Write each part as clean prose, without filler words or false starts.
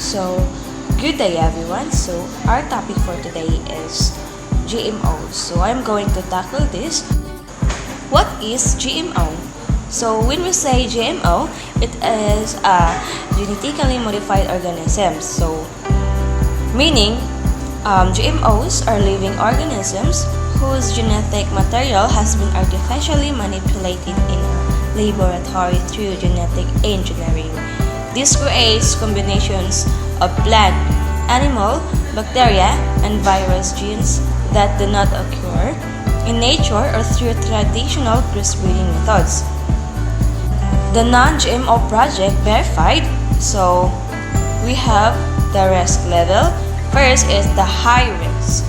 So, good day everyone. So, our topic for today is GMOs. So, I'm going to tackle this. What is GMO? So, when we say GMO, it is a genetically modified organism. So, meaning GMOs are living organisms whose genetic material has been artificially manipulated in a laboratory through genetic engineering. This creates combinations of plant, animal, bacteria, and virus genes that do not occur in nature or through traditional crossbreeding methods. The non-GMO project verified, so we have the risk level. First is the high risk.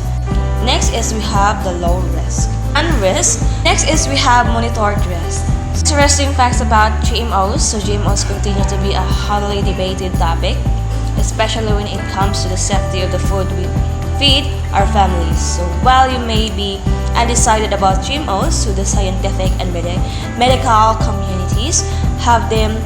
Next is we have the low risk. Unrisk. Next is we have monitored risk. Interesting facts about GMOs. So GMOs continue to be a hotly debated topic, especially when it comes to the safety of the food we feed our families. So while you may be undecided about GMOs, so the scientific and medical communities have them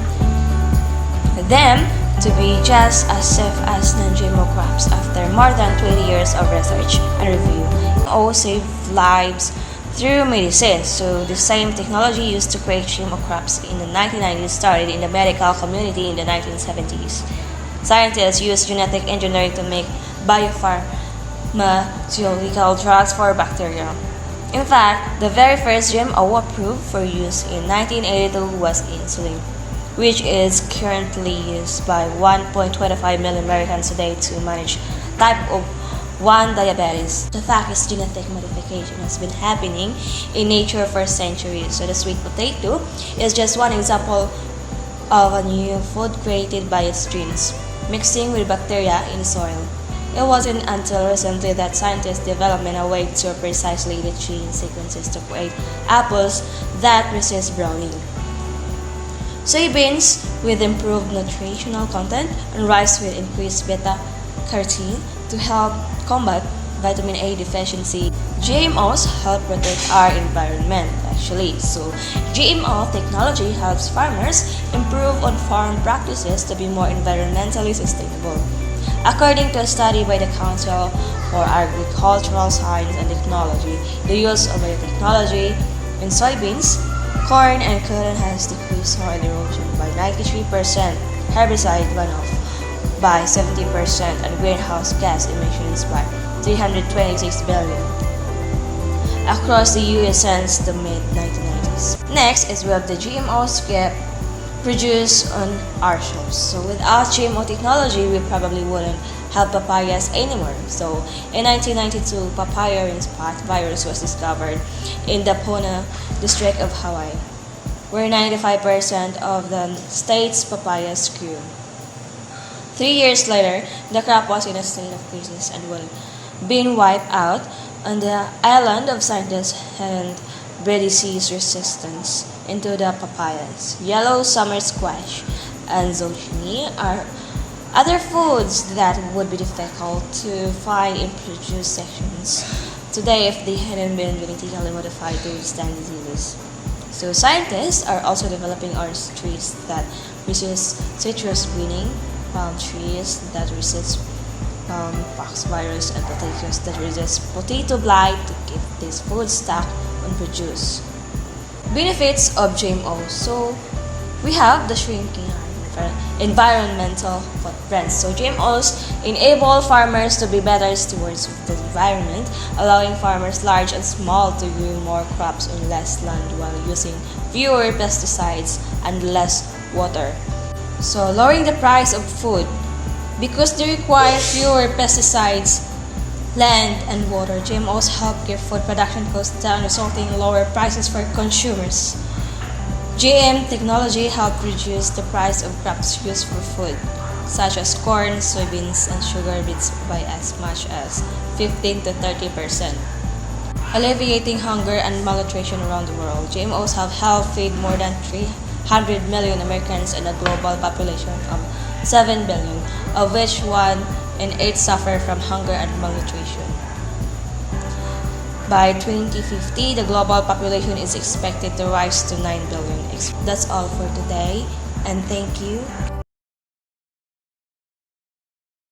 to be just as safe as non-GMO crops after more than 20 years of research and review. GMO save lives through medicine. So the same technology used to create GMO crops in the 1990s started in the medical community in the 1970s. Scientists used genetic engineering to make biopharmaceutical drugs for bacteria. In fact, the very first GMO approved for use in 1982 was insulin, which is currently used by 1.25 million Americans today to manage type of 1 diabetes. The fact is genetic modification has been happening in nature for centuries. So the sweet potato is just one example of a new food created by its genes, mixing with bacteria in the soil. It wasn't until recently that scientists developed a way to precisely the gene sequences to create apples that resist browning. Soybeans with improved nutritional content and rice with increased beta-carotene to help combat vitamin A deficiency. GMOs help protect our environment actually. So GMO technology helps farmers improve on farm practices to be more environmentally sustainable. According to a study by the Council for Agricultural Science and Technology, the use of biotechnology in soybeans, corn, and cotton has decreased soil erosion by 93%, herbicide runoff by 70%, and greenhouse gas emissions by 326 billion across the US since the mid-1990s. Next is we have the GMOs produced on our shelves. So without GMO technology, we probably wouldn't have papayas anymore. So in 1992, papaya ring spot virus was discovered in the Puna district of Hawaii, where 95% of the state's papayas grew. 3 years later, the crop was in a state of crisis and would been wiped out on the island of scientists and disease resistance into the papayas. Yellow summer squash and zucchini are other foods that would be difficult to find in produce sections today if they hadn't been genetically modified to withstand diseases. So scientists are also developing orange trees that resist citrus greening, palm trees that resist pox virus, and potatoes that resist potato blight to keep this food stock on produce. Benefits of GMO. So we have the shrinking environmental footprint. So GMOs enable farmers to be better stewards of the environment, allowing farmers large and small to grow more crops on less land while using fewer pesticides and less water. So lowering the price of food. Because they require fewer pesticides, land, and water, GMOs help keep food production costs down, resulting in lower prices for consumers. GM technology helped reduce the price of crops used for food, such as corn, soybeans, and sugar beets by as much as 15 to 30%. Alleviating hunger and malnutrition around the world, GMOs have helped feed more than 300 million Americans and a global population of 7 billion, of which 1 in 8 suffer from hunger and malnutrition. By 2050, the global population is expected to rise to 9 billion. That's all for today, and thank you.